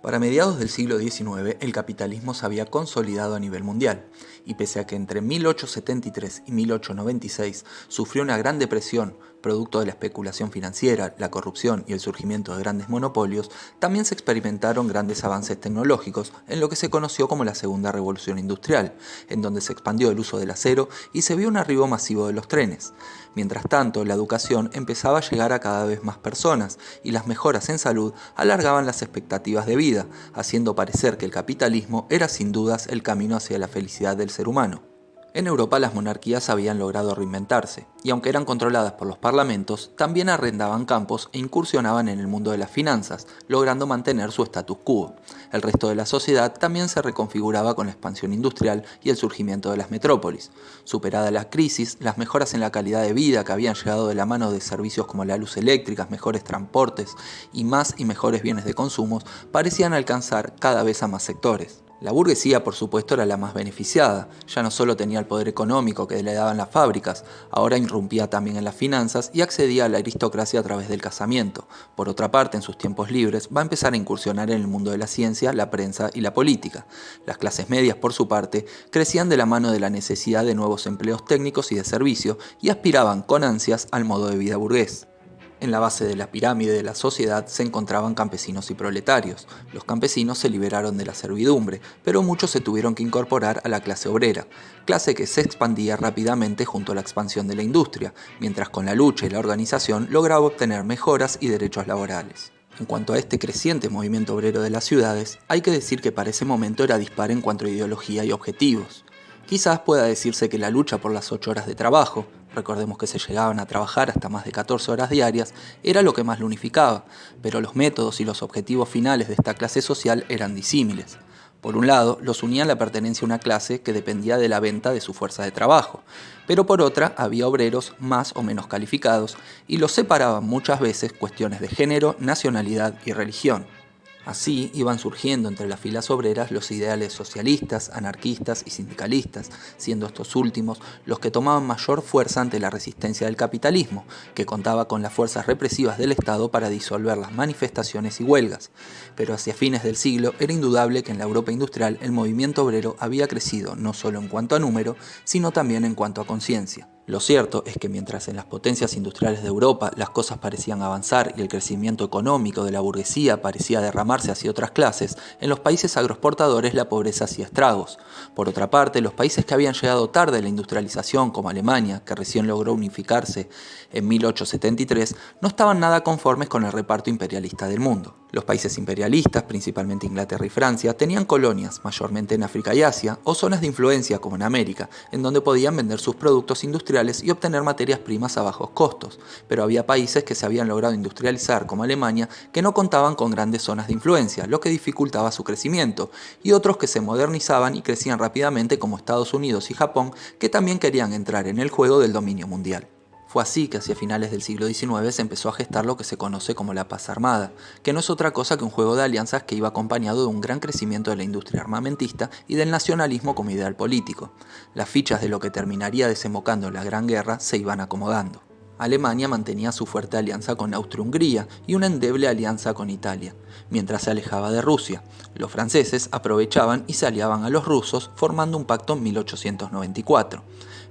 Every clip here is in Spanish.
Para mediados del siglo XIX, el capitalismo se había consolidado a nivel mundial, y pese a que entre 1873 y 1896 sufrió una gran depresión, producto de la especulación financiera, la corrupción y el surgimiento de grandes monopolios, también se experimentaron grandes avances tecnológicos en lo que se conoció como la Segunda Revolución Industrial, en donde se expandió el uso del acero y se vio un arribo masivo de los trenes. Mientras tanto, la educación empezaba a llegar a cada vez más personas y las mejoras en salud alargaban las expectativas de vida, haciendo parecer que el capitalismo era sin dudas el camino hacia la felicidad del ser humano. En Europa las monarquías habían logrado reinventarse, y aunque eran controladas por los parlamentos, también arrendaban campos e incursionaban en el mundo de las finanzas, logrando mantener su status quo. El resto de la sociedad también se reconfiguraba con la expansión industrial y el surgimiento de las metrópolis. Superada la crisis, las mejoras en la calidad de vida que habían llegado de la mano de servicios como la luz eléctrica, mejores transportes y más y mejores bienes de consumo parecían alcanzar cada vez a más sectores. La burguesía, por supuesto, era la más beneficiada. Ya no solo tenía el poder económico que le daban las fábricas, ahora irrumpía también en las finanzas y accedía a la aristocracia a través del casamiento. Por otra parte, en sus tiempos libres, va a empezar a incursionar en el mundo de la ciencia, la prensa y la política. Las clases medias, por su parte, crecían de la mano de la necesidad de nuevos empleos técnicos y de servicio y aspiraban con ansias al modo de vida burgués. En la base de la pirámide de la sociedad se encontraban campesinos y proletarios. Los campesinos se liberaron de la servidumbre, pero muchos se tuvieron que incorporar a la clase obrera, clase que se expandía rápidamente junto a la expansión de la industria, mientras con la lucha y la organización lograba obtener mejoras y derechos laborales. En cuanto a este creciente movimiento obrero de las ciudades, hay que decir que para ese momento era dispar en cuanto a ideología y objetivos. Quizás pueda decirse que la lucha por las 8 horas de trabajo, recordemos que se llegaban a trabajar hasta más de 14 horas diarias, era lo que más lo unificaba, pero los métodos y los objetivos finales de esta clase social eran disímiles. Por un lado, los unían la pertenencia a una clase que dependía de la venta de su fuerza de trabajo, pero por otra había obreros más o menos calificados y los separaban muchas veces cuestiones de género, nacionalidad y religión. Así iban surgiendo entre las filas obreras los ideales socialistas, anarquistas y sindicalistas, siendo estos últimos los que tomaban mayor fuerza ante la resistencia del capitalismo, que contaba con las fuerzas represivas del Estado para disolver las manifestaciones y huelgas. Pero hacia fines del siglo era indudable que en la Europa industrial el movimiento obrero había crecido no solo en cuanto a número, sino también en cuanto a conciencia. Lo cierto es que mientras en las potencias industriales de Europa las cosas parecían avanzar y el crecimiento económico de la burguesía parecía derramarse hacia otras clases, en los países agroexportadores la pobreza hacía estragos. Por otra parte, los países que habían llegado tarde a la industrialización, como Alemania, que recién logró unificarse en 1873, no estaban nada conformes con el reparto imperialista del mundo. Los países imperialistas, principalmente Inglaterra y Francia, tenían colonias, mayormente en África y Asia, o zonas de influencia como en América, en donde podían vender sus productos industriales y obtener materias primas a bajos costos. Pero había países que se habían logrado industrializar, como Alemania, que no contaban con grandes zonas de influencia, lo que dificultaba su crecimiento, y otros que se modernizaban y crecían rápidamente, como Estados Unidos y Japón, que también querían entrar en el juego del dominio mundial. Fue así que hacia finales del siglo XIX se empezó a gestar lo que se conoce como la paz armada, que no es otra cosa que un juego de alianzas que iba acompañado de un gran crecimiento de la industria armamentista y del nacionalismo como ideal político. Las fichas de lo que terminaría desembocando en la Gran Guerra se iban acomodando. Alemania mantenía su fuerte alianza con Austria-Hungría y una endeble alianza con Italia, mientras se alejaba de Rusia. Los franceses aprovechaban y se aliaban a los rusos, formando un pacto en 1894.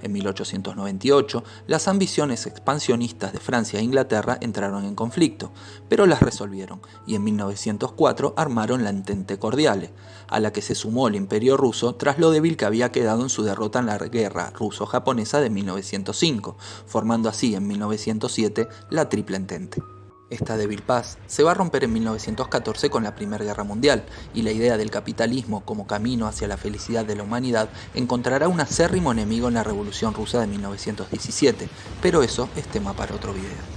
En 1898, las ambiciones expansionistas de Francia e Inglaterra entraron en conflicto, pero las resolvieron, y en 1904 armaron la Entente Cordiale, a la que se sumó el Imperio ruso tras lo débil que había quedado en su derrota en la Guerra ruso-japonesa de 1905, formando así en 1907 la Triple Entente. Esta débil paz se va a romper en 1914 con la Primera Guerra Mundial, y la idea del capitalismo como camino hacia la felicidad de la humanidad encontrará un acérrimo enemigo en la Revolución Rusa de 1917, pero eso es tema para otro video.